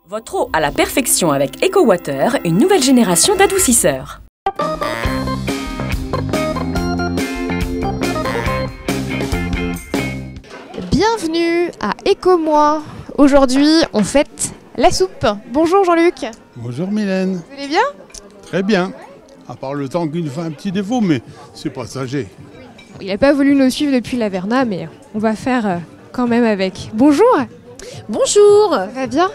Votre eau à la perfection avec EcoWater, une nouvelle génération d'adoucisseurs. Bienvenue à Eco-moi. Aujourd'hui, on fête la soupe. Bonjour Jean-Luc. Bonjour Mylène. Vous allez bien? Très bien. À part le temps qu'il nous fait un petit défaut, mais c'est passager. Il n'a pas voulu nous suivre depuis la Verna, mais on va faire quand même avec. Bonjour. Bonjour. Ça va bien?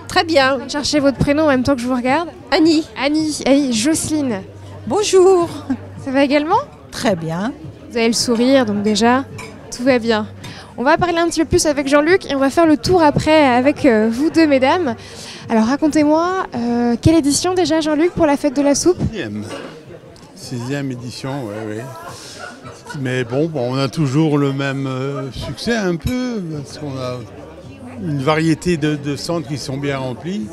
Très bien. Cherchez votre prénom en même temps que je vous regarde. Annie. Annie, Jocelyne. Bonjour. Ça va également? Très bien. Vous avez le sourire, donc déjà, tout va bien. On va parler un petit peu plus avec Jean-Luc et on va faire le tour après avec vous deux, mesdames. Alors racontez-moi, quelle édition déjà, Jean-Luc, pour la fête de la soupe? Sixième édition, oui. Mais bon, on a toujours le même succès un peu, parce qu'on a une variété de centres qui sont bien remplis.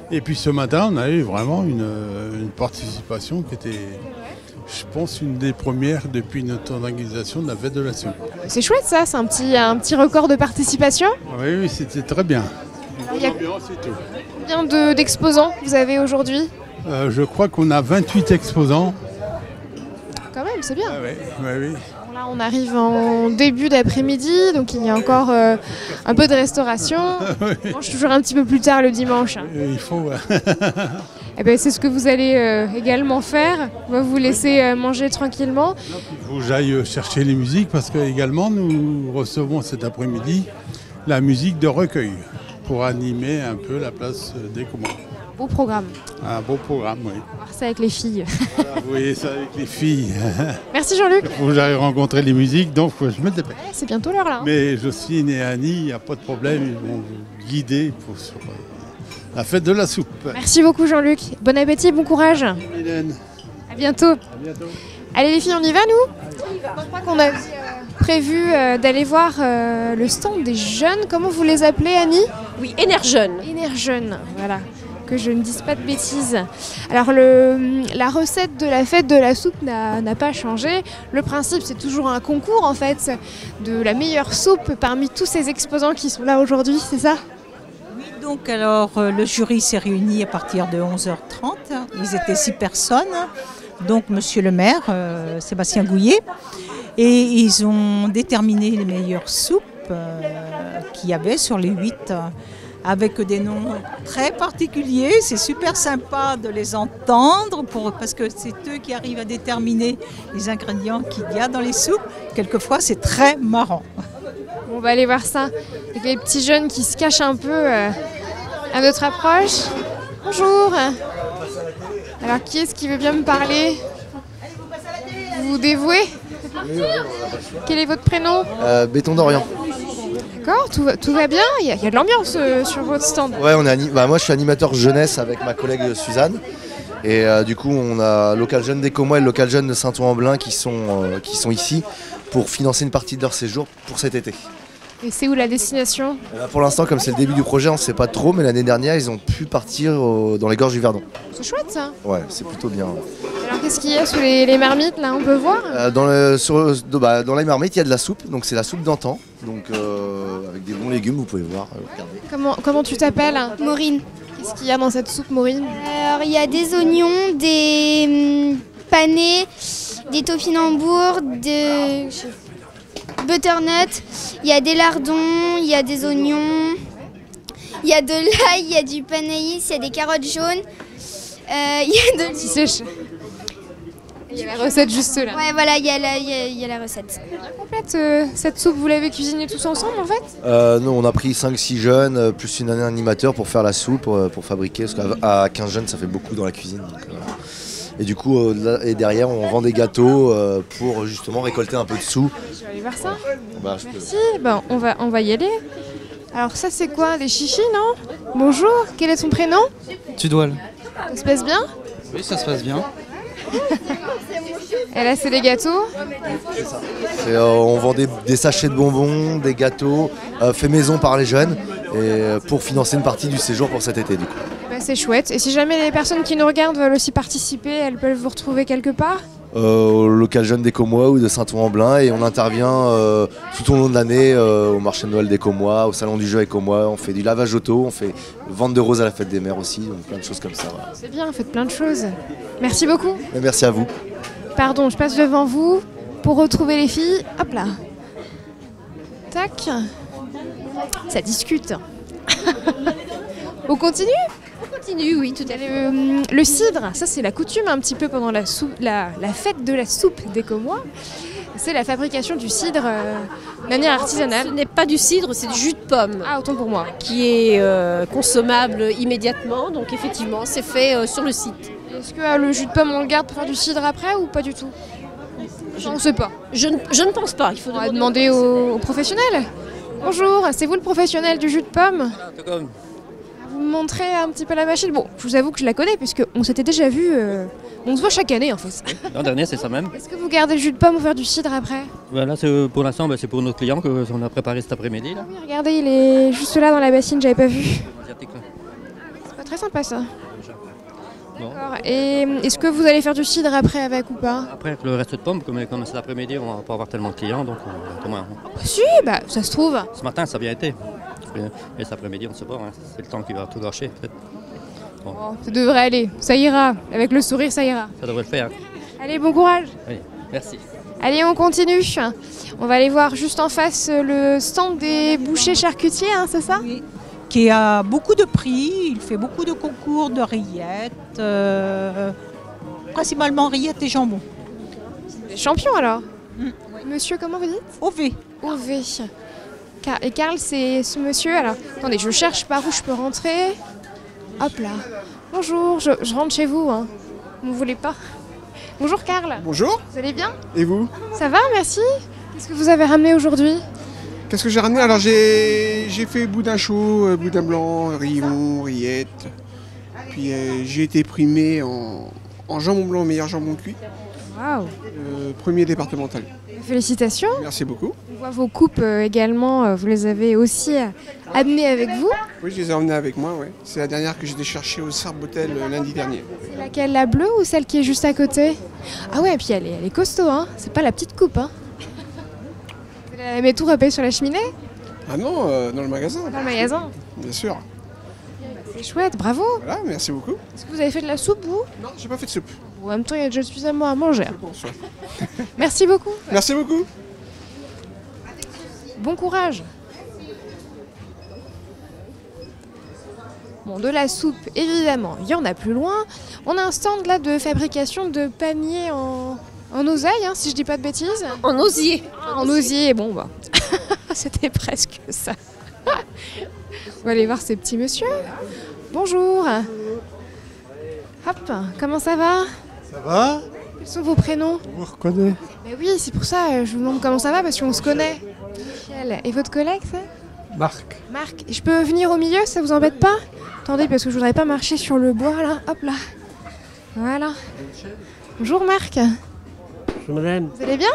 Et puis ce matin, on a eu vraiment une participation qui était, je pense, une des premières depuis notre organisation de la fête de la soupe. C'est chouette ça, c'est un petit record de participation. Oui, c'était très bien. Il y a combien d'exposants vous avez aujourd'hui? Je crois qu'on a 28 exposants. Quand même, c'est bien. Ah, oui. Là, on arrive en début d'après-midi, donc il y a encore un peu de restauration. On mange toujours un petit peu plus tard le dimanche. Il faut. Eh ben, c'est ce que vous allez également faire. On va vous laisser manger tranquillement. Il faut que j'aille chercher les musiques parce que également nous recevons cet après-midi la musique de recueil pour animer un peu la place des commandes. Beau programme. Un beau programme, oui. On va voir ça avec les filles. Voilà, vous voyez ça avec les filles. Merci Jean-Luc. Il faut que j'aille rencontrer les musiques, donc je me dépêche. C'est bientôt l'heure là. Mais Jocelyne et Annie, il n'y a pas de problème, ils vont vous guider sur la fête de la soupe. Merci beaucoup Jean-Luc. Bon appétit, bon courage. Mylène. À bientôt. À bientôt. Allez les filles, on y va nous? Je crois qu'on a prévu d'aller voir le stand des jeunes. Comment vous les appelez, Annie? Oui, Énerjeune. Énerjeune, voilà. Que je ne dise pas de bêtises. Alors la recette de la fête de la soupe n'a pas changé. Le principe, c'est toujours un concours en fait de la meilleure soupe parmi tous ces exposants qui sont là aujourd'hui, c'est ça? Oui, donc alors le jury s'est réuni à partir de 11h30. Ils étaient 6 personnes. Donc monsieur le maire, Sébastien Gouillet, et ils ont déterminé les meilleures soupes qu'il y avait sur les 8. Avec des noms très particuliers. C'est super sympa de les entendre parce que c'est eux qui arrivent à déterminer les ingrédients qu'il y a dans les soupes. Quelquefois, c'est très marrant. On va aller voir ça. Avec les petits jeunes qui se cachent un peu à notre approche. Bonjour. Alors, qui est-ce qui veut bien me parler? Vous vous dévouez? Quel est votre prénom? Béton d'Orient. D'accord, tout va bien? Il y a de l'ambiance sur votre stand. Ouais, moi je suis animateur jeunesse avec ma collègue Suzanne. Et du coup, on a Local Jeune d'Eco-moi et le Local Jeune de Saint-Ouen-en-Belin qui sont ici pour financer une partie de leur séjour pour cet été. Et c'est où la destination? Pour l'instant, comme c'est le début du projet, on ne sait pas trop, mais l'année dernière, ils ont pu partir dans les gorges du Verdon. C'est chouette ça. Ouais, c'est plutôt bien. Alors qu'est-ce qu'il y a sous les marmites là, on peut voir? Dans les marmites, il y a de la soupe, donc c'est la soupe d'antan, donc avec des bons légumes, vous pouvez voir. Regardez. Comment tu t'appelles? Maureen. Qu'est-ce qu'il y a dans cette soupe, Maureen? Alors il y a des oignons, des panais, des topinambours, des butternut, il y a des lardons, il y a des oignons, il y a de l'ail, il y a du panaïs, il y a des carottes jaunes, il y a de Si sèche. Il y a la recette juste là. Ouais voilà, il y a la recette. Complète, cette soupe, vous l'avez cuisinée tous ensemble en fait? Non, on a pris 5-6 jeunes, plus une année animateur pour faire la soupe, pour fabriquer, parce qu'à 15 jeunes ça fait beaucoup dans la cuisine. Donc, et du coup, et derrière on vend des gâteaux pour justement récolter un peu de sous. Je vais aller voir ça. Merci, On va y aller. Alors ça c'est quoi? Des chichis, non? Bonjour, quel est ton prénom? Tudoil. Ça se passe bien? Oui, ça se passe bien. Et là c'est des gâteaux. On vend des sachets de bonbons, des gâteaux, faits maison par les jeunes, et pour financer une partie du séjour pour cet été du coup. C'est chouette. Et si jamais les personnes qui nous regardent veulent aussi participer, elles peuvent vous retrouver quelque part? au local jeune des Commois ou de Saint-Ouen-en-Blain, et on intervient tout au long de l'année au marché de Noël des Commois, au salon du jeu des Commois. On fait du lavage auto, on fait vente de roses à la fête des mères aussi, donc plein de choses comme ça. Voilà. C'est bien, faites plein de choses. Merci beaucoup. Et merci à vous. Pardon, je passe devant vous pour retrouver les filles. Hop là. Tac. Ça discute. On continue ? On continue, oui, tout à fait. Le cidre, ça c'est la coutume un petit peu pendant la fête de la soupe des Commois. C'est la fabrication du cidre de manière artisanale. Ce n'est pas du cidre, c'est du jus de pomme. Ah, autant pour moi. Qui est consommable immédiatement, donc effectivement, c'est fait sur le site. Est-ce que le jus de pomme on le garde pour faire du cidre après ou pas du tout ? On ne sait pas. Je ne pense pas. Il faut On va demander aux professionnels. Bonjour, c'est vous le professionnel du jus de pomme ? Vous me montrez un petit peu la machine. Bon, je vous avoue que je la connais puisqu'on s'était déjà vu. On se voit chaque année en fait. L'an dernier, c'est ça même. Est-ce que vous gardez le jus de pomme pour faire du cidre après ? Là, pour l'instant, c'est pour nos clients qu'on a préparé cet après-midi. Là. Oui, regardez, il est juste là dans la bassine, j'avais pas vu. Asiatique, là. C'est pas très sympa ça. Bon. D'accord. Et est-ce que vous allez faire du cidre après avec ou pas ? Après, avec le reste de pommes, comme cet après-midi, on va pas avoir tellement de clients, donc Si, bah ça se trouve. ce matin, ça a bien été. Et cet après-midi, on ne sait pas, hein. C'est le temps qui va tout gâcher, peut-être. Bon. Bon, ça devrait aller, ça ira. Avec le sourire, ça ira. Ça devrait le faire. Allez, bon courage. Oui, merci. Allez, on continue. On va aller voir juste en face le stand des bouchers charcutiers, hein, c'est ça ? Oui. Qui a beaucoup de prix, il fait beaucoup de concours de rillettes, principalement rillettes et jambon. Des champions alors. Monsieur, comment vous dites ? OV. OV. Et Karl, c'est ce monsieur. Alors, attendez, je cherche par où je peux rentrer. Hop là. Bonjour, je rentre chez vous. Hein. Vous ne voulez pas ? Bonjour Karl. Bonjour. Vous allez bien ? Et vous ? Ça va, merci. Qu'est-ce que vous avez ramené aujourd'hui ? Qu'est-ce que j'ai ramené ? Alors j'ai fait boudin chaud, boudin blanc, rillon, rillettes. Puis j'ai été primé en jambon blanc, meilleur jambon cuit. Waouh. Premier départemental. Félicitations. Merci beaucoup. On voit vos coupes également, vous les avez aussi amenées avec vous. Oui, je les ai emmenées avec moi, ouais. C'est la dernière que j'ai été chercher au Sarbotel lundi dernier. C'est laquelle, la bleue ou celle qui est juste à côté ? Ah ouais, et puis elle est costaud, hein. C'est pas la petite coupe, hein. Vous la mettez tout râpée sur la cheminée ? Ah non, dans le magasin. Dans le magasin ? Bien sûr. C'est chouette, bravo. Voilà, merci beaucoup. Est-ce que vous avez fait de la soupe, vous ? Non, j'ai pas fait de soupe. Bon, en même temps, il y a déjà suffisamment à manger. Je pense, ouais. Merci beaucoup. Merci beaucoup. Bon courage. Bon, de la soupe, évidemment, il y en a plus loin. On a un stand là de fabrication de paniers en oseille, hein, si je dis pas de bêtises. En osier. En osier, bon bah, c'était presque ça. On va aller voir ces petits messieurs. Bonjour. Hop, comment ça va ? Ça va ? Quels sont vos prénoms ? On vous reconnaît. Mais oui, c'est pour ça, je vous demande comment ça va, parce qu'on se connaît. Michel. Et votre collègue, ça ? Marc. Marc. Je peux venir au milieu, ça vous embête pas ? Attendez, parce que je voudrais pas marcher sur le bois, là. Hop là. Voilà. Bonjour Marc. Bonjour madame. Vous allez bien ?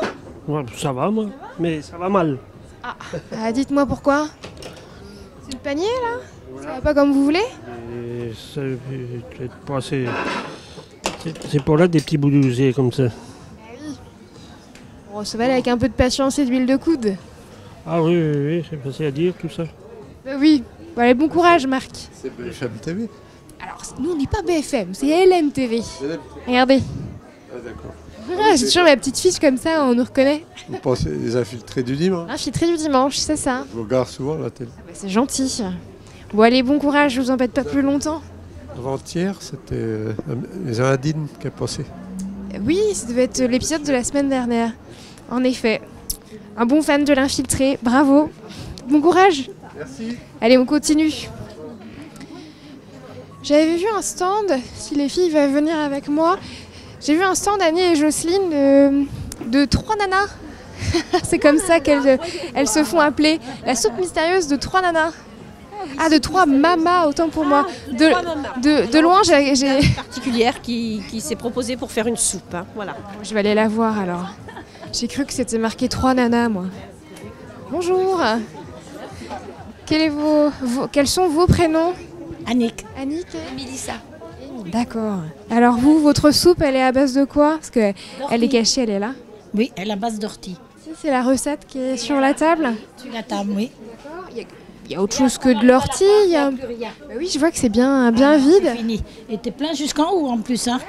Ouais, ça va moi, mais ça va mal. Ah, dites-moi pourquoi ? C'est le panier, là ? Ça va pas comme vous voulez ? Et c'est pour là des petits bouts d'osier comme ça. Bon, ça va aller avec un peu de patience et d'huile de coude. Ah oui, c'est facile à dire tout ça. Bah oui. Bon, allez, bon courage Marc. C'est BFM TV. Alors, nous on n'est pas BFM, c'est LMTV. Regardez. Ah d'accord. Ah, j'ai toujours ma petite fiche comme ça, on nous reconnaît. Vous pensez les infiltrés du dimanche ? Infiltré du dimanche, c'est ça. Je vous regarde souvent à la télé. Bah, c'est gentil. Bon allez, bon courage, je vous embête pas plus longtemps. Avant-hier, c'était les Aladines qui a passé. Oui, ça devait être l'épisode de la semaine dernière. En effet. Un bon fan de l'infiltré, bravo. Bon courage. Merci. Allez, on continue. J'avais vu un stand, si les filles veulent venir avec moi, j'ai vu un stand Annie et Jocelyne de 3 nanas. C'est comme ça qu'elles se font appeler. La soupe mystérieuse de 3 nanas. Ah, de 3 mamas, autant pour moi. De loin, j'ai... Une particulière qui s'est proposée pour faire une soupe. Hein. Voilà. Je vais aller la voir alors. J'ai cru que c'était marqué 3 nanas, moi. Bonjour. Quels sont vos prénoms ? Annick. Annick et Mélissa. Et D'accord. Alors vous, votre soupe, elle est à base de quoi? Parce qu'elle est cachée, elle est là. Oui, elle est à base d'ortie. C'est la recette qui est sur la table? Sur la table, oui. Il y a autre chose que de l'ortie. Bah oui, je vois que c'est bien vide. C'est fini. Et t'es plein jusqu'en haut en plus. Hein.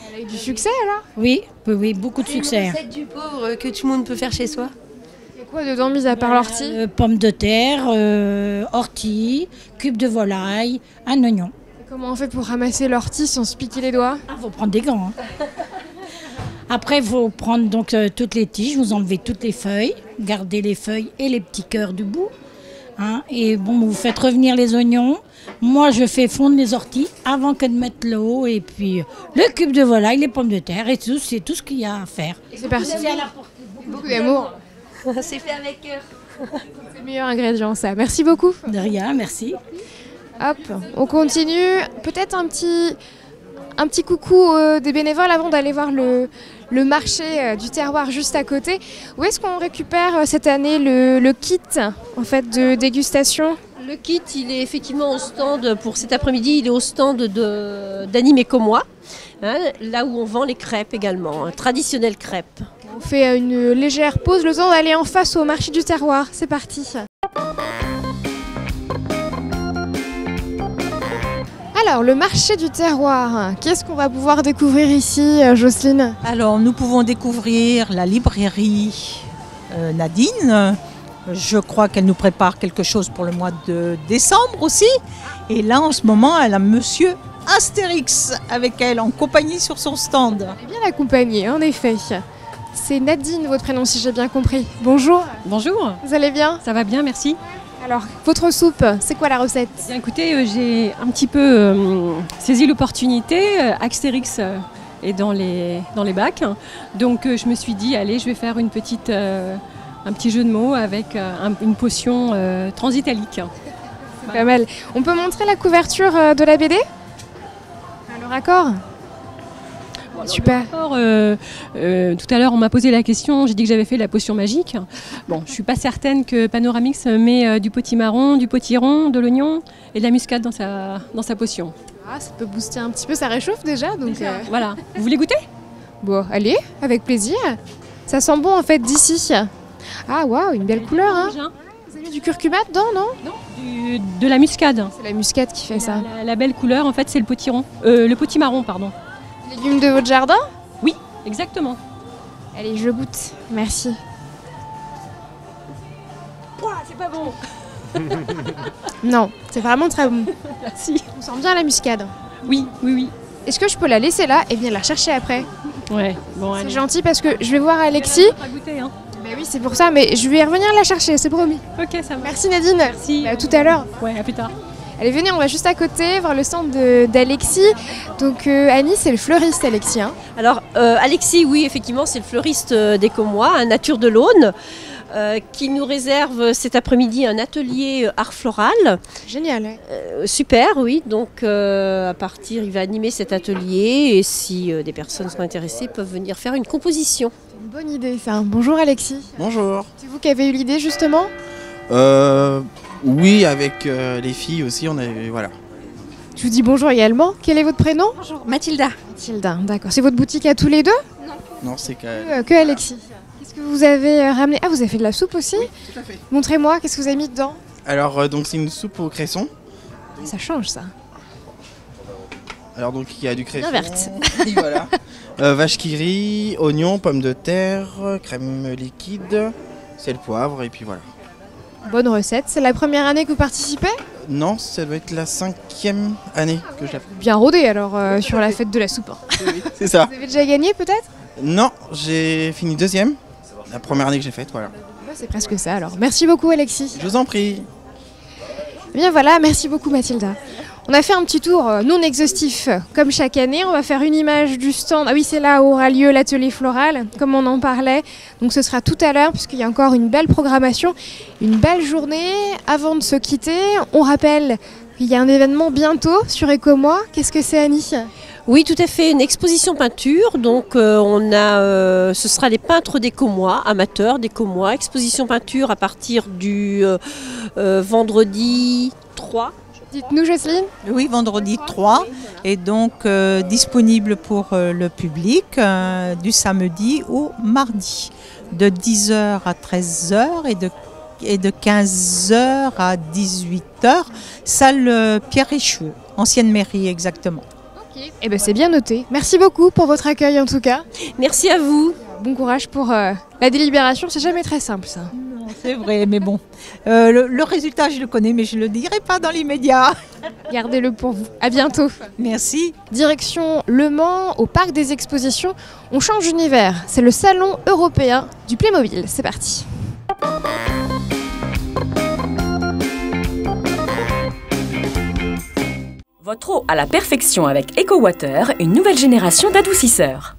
Elle a eu du succès alors? Oui, oui, beaucoup de succès. Une recette du pauvre que tout le monde peut faire chez soi. Il y a quoi dedans, mis à part l'ortie? Pommes de terre, ortie, cubes de volaille, un oignon. Et comment on fait pour ramasser l'ortie sans se piquer les doigts? Ah, faut prendre des gants. Hein. Après, il faut prendre donc toutes les tiges, vous enlevez toutes les feuilles, gardez les feuilles et les petits cœurs du bout. Hein, et bon, vous faites revenir les oignons. Moi, je fais fondre les orties avant que de mettre l'eau. Et puis, le cube de volaille, les pommes de terre. Et tout, c'est tout ce qu'il y a à faire. Et c'est parti. Beaucoup d'amour. C'est fait avec cœur. C'est le meilleur ingrédient, ça. Merci beaucoup. De rien, merci. Hop, on continue. Peut-être un petit coucou des bénévoles avant d'aller voir le marché du terroir juste à côté. Où est-ce qu'on récupère cette année le kit en fait, de dégustation? Le kit, il est effectivement au stand pour cet après-midi. Il est au stand d'Annie Mécomois, hein, là où on vend les crêpes également, traditionnelles crêpes. On fait une légère pause, le temps d'aller en face au marché du terroir. C'est parti. Alors, le marché du terroir, qu'est-ce qu'on va pouvoir découvrir ici, Jocelyne? Alors, nous pouvons découvrir la librairie Nadine. Je crois qu'elle nous prépare quelque chose pour le mois de décembre aussi. Et là, en ce moment, elle a Monsieur Astérix avec elle en compagnie sur son stand. Elle est bien accompagnée, en effet. C'est Nadine, votre prénom, si j'ai bien compris. Bonjour. Bonjour. Vous allez bien? Ça va bien, merci. Alors, votre soupe, c'est quoi la recette? Bien, écoutez, j'ai un petit peu saisi l'opportunité. Astérix est dans les bacs. Donc, je me suis dit, allez, je vais faire un petit jeu de mots avec une potion transitalique. C'est pas mal. On peut montrer la couverture de la BD? Le raccord? Super. Tout à l'heure, on m'a posé la question, j'ai dit que j'avais fait la potion magique. Bon, je suis pas certaine que Panoramix met du potimarron, du potiron, de l'oignon et de la muscade dans sa potion. Ah, ça peut booster un petit peu, ça réchauffe déjà. Donc voilà. Vous voulez goûter? Bon, allez, avec plaisir. Ça sent bon en fait d'ici. Ah, waouh, une belle couleur. Hein. Vous avez mis du curcuma dedans, non? Non, de la muscade. C'est la muscade qui fait ça. La belle couleur, en fait, c'est le potimarron, pardon. Légumes de votre jardin? Oui, exactement. Allez, je goûte. Merci. Ouah, c'est pas bon. Non, c'est vraiment très bon. Merci. On sent bien la muscade. Oui. Est-ce que je peux la laisser là et bien la chercher après? Ouais, bon, c'est gentil parce que je vais voir Alexis. À goûter, hein. Ben oui, c'est pour ça, mais je vais revenir la chercher, c'est promis. Ok, ça va. Merci Nadine. Merci. À tout à l'heure. Ouais, à plus tard. Allez, venez, on va juste à côté voir le stand d'Alexis. Donc Annie, c'est le fleuriste Alexis. Hein. Alors Alexis, oui, effectivement, c'est le fleuriste d'Écomois, un Nature de l'Aune, qui nous réserve cet après-midi un atelier art floral. Génial. Super, oui. Donc à partir, il va animer cet atelier et si des personnes sont intéressées, peuvent venir faire une composition. C'est une bonne idée ça. Bonjour Alexis. Bonjour. C'est vous qui avez eu l'idée justement? Oui, avec les filles aussi, on avait, voilà. Je vous dis bonjour également. Quel est votre prénom? Bonjour, Mathilda. Mathilda, d'accord. C'est votre boutique à tous les deux? Non, c'est que Alexis. Qu'est-ce que vous avez ramené? Ah, vous avez fait de la soupe aussi? Oui, tout à fait. Montrez-moi, qu'est-ce que vous avez mis dedans? Alors, donc c'est une soupe au cresson. Ça change ça. Alors donc il y a du cresson. Bien verte. Et voilà. Vache qui rit, oignons, pommes de terre, crème liquide, sel, poivre et puis voilà. Bonne recette. C'est la première année que vous participez? Non, ça doit être la 5e année que je la fais. Bien rodé alors sur la fête de la soupe. Oui, c'est ça. Vous avez déjà gagné peut-être? Non, j'ai fini 2e. La première année que j'ai faite, voilà. C'est presque ça alors. Merci beaucoup Alexis. Je vous en prie. Eh bien voilà, merci beaucoup Mathilda. On a fait un petit tour non exhaustif comme chaque année. On va faire une image du stand. Ah oui, c'est là où aura lieu l'atelier floral, comme on en parlait. Donc ce sera tout à l'heure, puisqu'il y a encore une belle programmation, une belle journée. Avant de se quitter, on rappelle qu'il y a un événement bientôt sur Écomois. Qu'est-ce que c'est Annie ? Oui, tout à fait, une exposition peinture. Donc ce sera les peintres d'Écomois, amateurs d'Écomois. Exposition peinture à partir du vendredi 3. Dites-nous Jocelyne. Oui, vendredi 3 est donc disponible pour le public du samedi au mardi, de 10h à 13h et de 15h à 18h, salle Pierre Richeux, ancienne mairie exactement. Eh ben c'est bien noté. Merci beaucoup pour votre accueil en tout cas. Merci à vous. Bon courage pour la délibération, c'est jamais très simple ça. Non, c'est vrai, mais bon. Le résultat, je le connais, mais je ne le dirai pas dans l'immédiat. Gardez-le pour vous. À bientôt. Merci. Direction Le Mans, au Parc des Expositions. On change d'univers. C'est le salon européen du Playmobil. C'est parti. Votre eau à la perfection avec EcoWater, une nouvelle génération d'adoucisseurs.